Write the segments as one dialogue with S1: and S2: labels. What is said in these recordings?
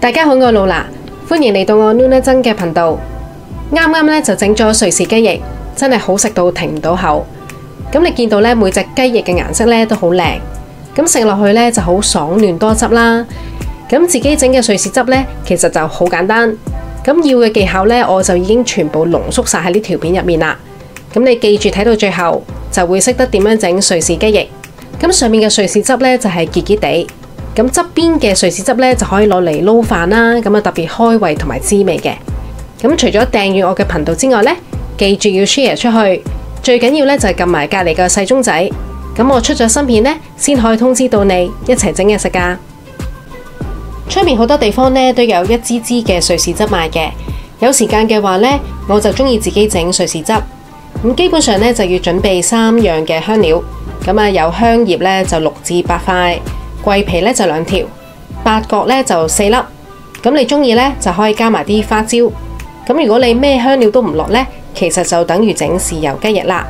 S1: 大家好，我係露娜，歡迎嚟到我 Luna 珍嘅頻道。啱啱咧就整咗瑞士雞翼，真係好食到停唔到口。咁你見到咧每隻雞翼嘅顏色咧都好靚，咁食落去咧就好爽嫩多汁啦。咁自己整嘅瑞士汁咧其實就好簡單，咁要嘅技巧咧我就已經全部濃縮晒喺呢條片入面啦。咁你記住睇到最後就會識得點樣整瑞士雞翼。咁上面嘅瑞士汁咧就係結結地。咁側邊嘅瑞士汁咧就可以攞嚟撈飯啦，咁啊特別開胃同埋滋味嘅。咁除咗訂閱我嘅頻道之外咧，記住要 share 出去，最緊要咧就係撳埋隔籬嘅細鐘仔，咁我出咗新片咧，先可以通知到你一齊整嘢食噶。出面好多地方咧都有一支支嘅瑞士汁賣嘅，有時間嘅話咧，我就中意自己整瑞士汁。咁基本上咧就要準備3樣嘅香料，咁啊有香葉咧就6至8塊。桂皮咧就2條，八角咧就4粒，咁你中意咧就可以加埋啲花椒。咁如果你咩香料都唔落咧，其實就等於整豉油雞翼啦。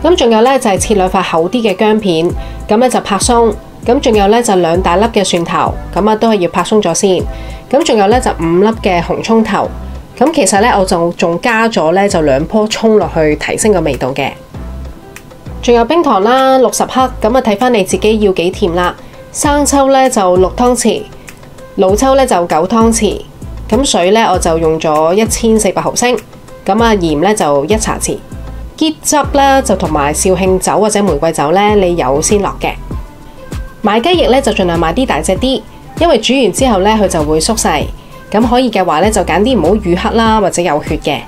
S1: 咁仲有咧就係切2塊厚啲嘅薑片，咁咧就拍鬆。咁仲有咧就2大粒嘅蒜頭，咁啊都係要拍鬆咗先。咁仲有咧就5粒嘅紅蔥頭，咁其實咧我就仲加咗咧就2棵蔥落去提升個味道嘅。仲有冰糖啦，60克，咁啊睇返你自己要幾甜啦。生抽咧就6湯匙，老抽咧就9湯匙。咁水咧我就用咗1400毫升，咁啊鹽咧就1茶匙。桔汁咧就同埋紹興酒或者玫瑰酒咧，你有先落嘅。買雞翼咧就盡量買啲大隻啲，因為煮完之後咧佢就會縮細。咁可以嘅話咧就揀啲唔好乳黑啦或者有血嘅。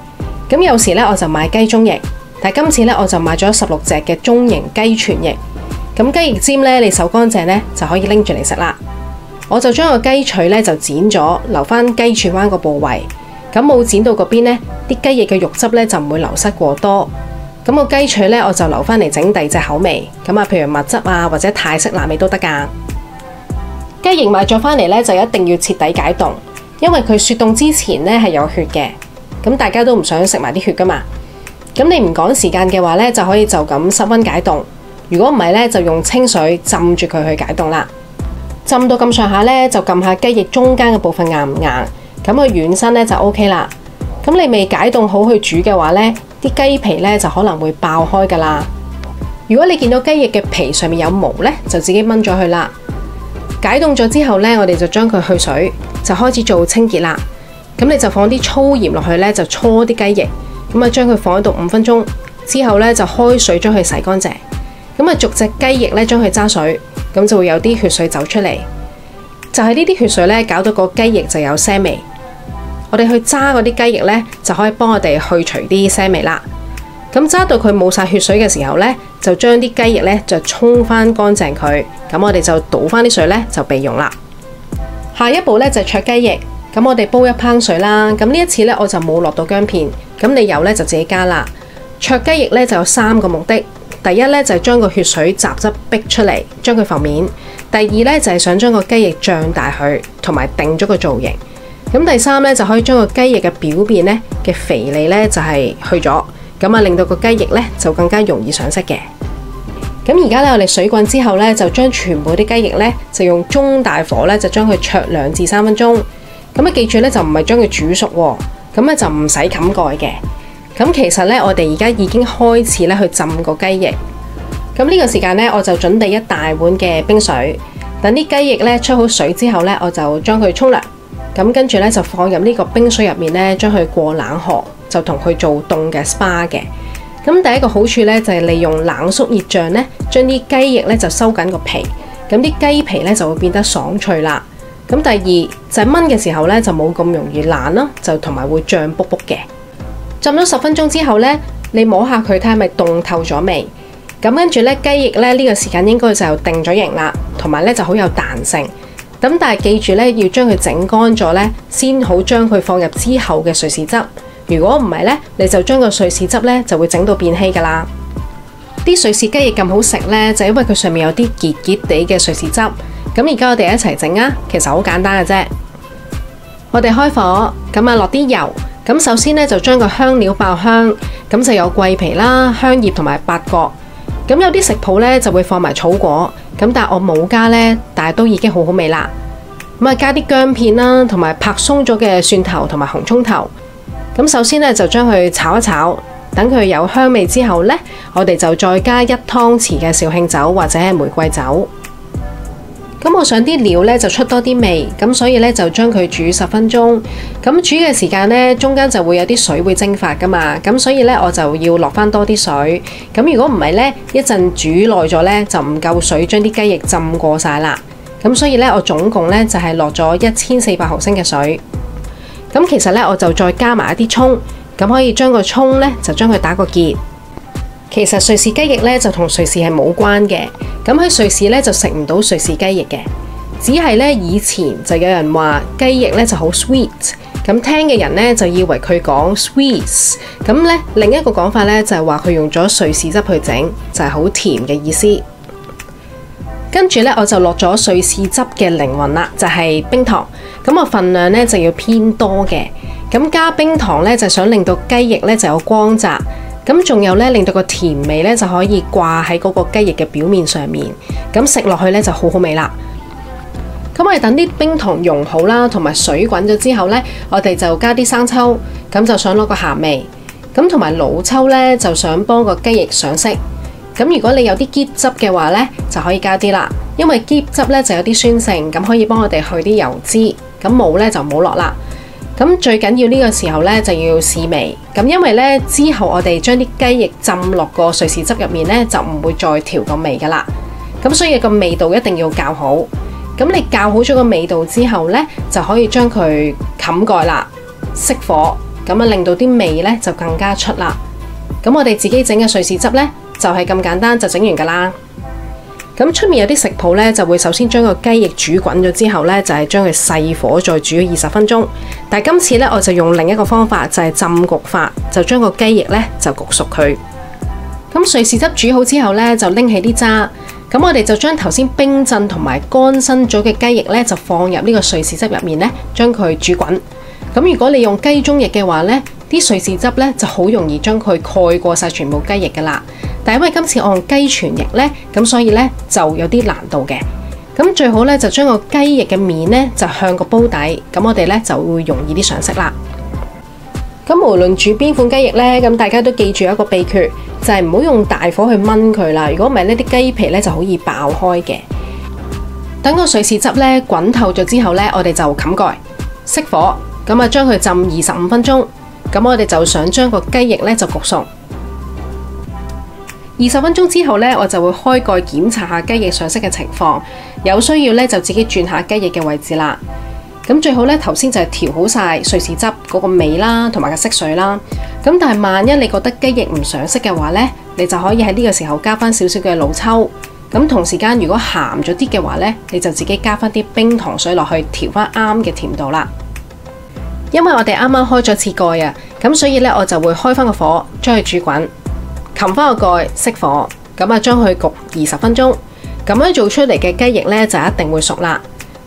S1: 咁有時咧我就買雞中翼。但今次咧，我就買咗16隻嘅中型雞全翼。咁雞翼尖咧，你手乾淨咧就可以拎住嚟食啦。我就將個雞腿咧就剪咗，留翻雞柱彎個部位。咁冇剪到嗰邊咧，啲雞翼嘅肉汁咧就唔會流失過多。咁個雞腿咧，我就留翻嚟整第2隻口味。咁啊，譬如蜜汁啊，或者泰式辣味都得噶。雞翼買咗翻嚟咧，就一定要徹底解凍，因為佢雪凍之前咧係有血嘅。咁大家都唔想食埋啲血噶嘛。咁你唔趕時間嘅話咧，就可以就咁室溫解凍。如果唔係咧，就用清水浸住佢去解凍啦。浸到咁上下咧，就撳下雞翼中間嘅部分硬唔硬，咁佢軟身咧就 OK 啦。咁你未解凍好去煮嘅話咧，啲雞皮咧就可能會爆開噶啦。如果你見到雞翼嘅皮上面有毛咧，就自己掹咗佢啦。解凍咗之後咧，我哋就將佢去水，就開始做清潔啦。咁你就放啲粗鹽落去咧，就搓啲雞翼。咁啊，將佢放喺度5分鐘之後咧，就開水將佢洗乾淨。咁啊，逐隻雞翼咧將佢揸水，咁就會有啲血水走出嚟。就係呢啲血水咧，搞到個雞翼就有腥味。我哋去揸嗰啲雞翼咧，就可以幫我哋去除啲腥味啦。咁揸到佢冇晒血水嘅時候咧，就將啲雞翼咧就沖翻乾淨佢。咁我哋就倒翻啲水咧就備用啦。下一步咧就係灼雞翼。咁我哋煲1烹水啦。咁呢一次咧我就冇落到薑片。咁你有咧就自己加啦。灼雞翼咧就有3個目的。第一咧就係將個血水雜質逼出嚟，將佢浮面。第2咧就係想將個雞翼脹大佢，同埋定咗個造型。咁第3咧就可以將個雞翼嘅表面咧嘅肥膩咧就係去咗，咁啊令到個雞翼咧就更加容易上色嘅。咁而家咧我哋水滾之後咧，就將全部啲雞翼咧就用中大火咧就將佢灼2至3分鐘。咁啊記住咧就唔係將佢煮熟喎。咁咧就唔使冚蓋嘅。咁其實咧，我哋而家已經開始咧去浸個雞翼。咁呢個時間咧，我就準備1大碗嘅冰水。等啲雞翼咧出好水之後咧，我就將佢沖涼。咁跟住咧就放入呢個冰水入面咧，將佢過冷河，就同佢做凍嘅 SPA 嘅。咁第一個好處咧就係利用冷縮熱脹咧，將啲雞翼咧就收緊個皮。咁啲雞皮咧就會變得爽脆啦。咁第2就係燜嘅時候咧就冇咁容易爛咯，就同埋會脹卜卜嘅。浸咗10分鐘之後咧，你摸下佢睇下係咪凍透咗未？咁跟住咧雞翼咧呢個時間應該就定咗型啦，同埋咧就好有彈性。咁但係記住咧要將佢整乾咗咧，先好將佢放入之後嘅瑞士汁。如果唔係咧，你就將個瑞士汁咧就會整到變稀噶啦。啲瑞士雞翼咁好食咧，就因為佢上面有啲結結地嘅瑞士汁。咁而家我哋一齊整啊，其實好簡單嘅啫。我哋開火，咁啊落啲油。咁首先咧就將個香料爆香，咁就有桂皮啦、香葉同埋八角。咁有啲食譜咧就會放埋草果，咁但係我冇加咧，但係都已經好好味啦。咁加啲薑片啦，同埋拍鬆咗嘅蒜頭同埋紅蔥頭。咁首先呢，就將佢炒一炒，等佢有香味之後呢，我哋就再加1湯匙嘅紹興酒或者係玫瑰酒。咁我想啲料呢就出多啲味，咁所以呢就將佢煮10分鐘。咁煮嘅時間呢，中間就會有啲水會蒸發噶嘛，咁所以呢我就要落翻多啲水。咁如果唔係呢，一陣煮耐咗呢，就唔夠水將啲雞翼浸過晒啦。咁所以呢，我總共呢就係落咗1400毫升嘅水。咁其實呢，我就再加埋一啲蔥，咁可以將個蔥呢就將佢打個結。其實瑞士雞翼呢就同瑞士係冇關嘅，咁喺瑞士呢就食唔到瑞士雞翼嘅，只係呢以前就有人話雞翼呢就好 sweet， 咁聽嘅人呢就以為佢講 Swiss， 咁呢另一個講法呢就係話佢用咗瑞士汁去整，就係好甜嘅意思。跟住呢，我就落咗瑞士汁嘅靈魂啦，就係冰糖，咁我份量呢就要偏多嘅，咁加冰糖呢就想令到雞翼呢就有光澤。咁仲有咧，令到個甜味咧就可以掛喺嗰個雞翼嘅表面上面，咁食落去咧就好好味啦。咁我哋等啲冰糖溶好啦，同埋水滾咗之後咧，我哋就加啲生抽，咁就想攞個鹹味。咁同埋老抽咧就想幫個雞翼上色。咁如果你有啲椰汁嘅話咧，就可以加啲啦，因為椰汁咧就有啲酸性，咁可以幫我哋去啲油脂。咁冇咧就唔好落啦。咁最緊要呢個時候呢，就要試味，咁因為呢，之後我哋將啲雞翼浸落個瑞士汁入面呢，就唔會再調個味噶啦。咁所以個味道一定要校好。咁你校好咗個味道之後呢，就可以將佢冚蓋啦，熄火，咁令到啲味呢就更加出啦。咁我哋自己整嘅瑞士汁呢，就係咁簡單就整完噶啦。咁出面有啲食譜呢，就會首先將個雞翼煮滾咗之後呢，就係將佢細火再煮20分鐘。但係今次呢，我就用另一個方法，就係浸焗法，就將個雞翼呢就焗熟佢。咁瑞士汁煮好之後呢，就拎起啲渣。咁我哋就將頭先冰鎮同埋乾身咗嘅雞翼呢，就放入呢個瑞士汁入面呢，將佢煮滾。咁如果你用雞中翼嘅話呢，啲瑞士汁呢就好容易將佢蓋過晒全部雞翼噶啦。但係因為今次我用雞全翼呢，咁所以呢就有啲難度嘅。咁最好呢，就將個雞翼嘅面呢就向個煲底，咁我哋呢就會容易啲上色啦。咁無論煮邊款雞翼呢，咁大家都記住一個秘訣，就係唔好用大火去炆佢啦。如果唔係呢，啲雞皮呢就好易爆開嘅。等個瑞士汁呢滾透咗之後呢，我哋就冚蓋熄火，咁啊將佢浸25分鐘。咁我哋就想將個雞翼呢就焗熟。20分鐘之後呢，我就會開蓋檢查下雞翼上色嘅情況，有需要呢，就自己轉下雞翼嘅位置啦。咁最好呢，頭先就係調好晒瑞士汁嗰個味啦，同埋個色水啦。咁但係萬一你覺得雞翼唔上色嘅話呢，你就可以喺呢個時候加翻少少嘅老抽。咁同時間如果鹹咗啲嘅話呢，你就自己加翻啲冰糖水落去調翻啱嘅甜度啦。因為我哋啱啱開咗次蓋啊，咁所以呢，我就會開翻個火，將佢煮滾，冚翻個蓋，熄火，咁啊將佢焗20分鐘，咁樣做出嚟嘅雞翼呢，就一定會熟啦。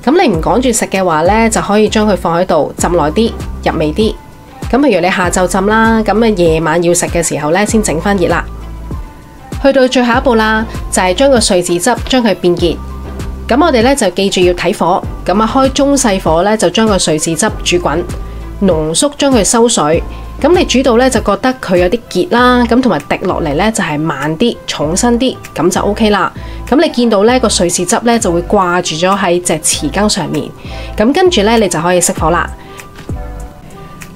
S1: 咁你唔趕住食嘅話呢，就可以將佢放喺度浸耐啲，入味啲。咁譬如你下晝浸啦，咁啊夜晚要食嘅時候呢，先整翻熱啦。去到最後一步啦，就係將個瑞士汁將佢變結。咁我哋呢，就記住要睇火，咁啊開中細火呢，就將個瑞士汁煮滾。濃縮將佢收水，咁你煮到呢，就覺得佢有啲結啦，咁同埋滴落嚟呢，就係慢啲、重身啲，咁就 OK 啦。咁你見到呢個瑞士汁呢，就會掛住咗喺隻匙羹上面，咁跟住呢，你就可以熄火啦。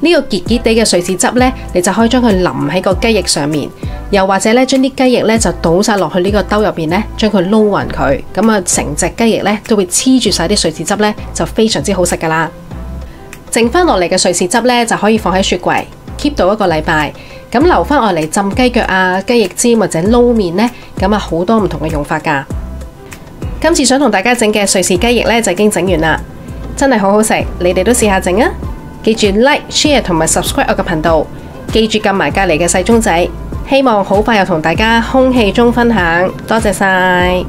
S1: 呢個結結地嘅瑞士汁呢，你就可以將佢淋喺個雞翼上面，又或者呢，將啲雞翼呢，就倒晒落去呢個兜入邊呢，將佢撈勻佢，咁啊成隻雞翼呢，都會黐住晒啲瑞士汁呢，就非常之好食噶啦。剩翻落嚟嘅瑞士汁呢，就可以放喺雪櫃 keep 到1個禮拜，咁留翻落嚟浸雞腳啊、雞翼尖或者撈麵呢，咁啊好多唔同嘅用法噶。今次想同大家整嘅瑞士雞翼呢，就已經整完啦，真係好好食，你哋都試下整啊！記住 like、share 同埋 subscribe 我嘅頻道，記住撳埋隔離嘅細鐘仔，希望好快又同大家空氣中分享，多謝晒。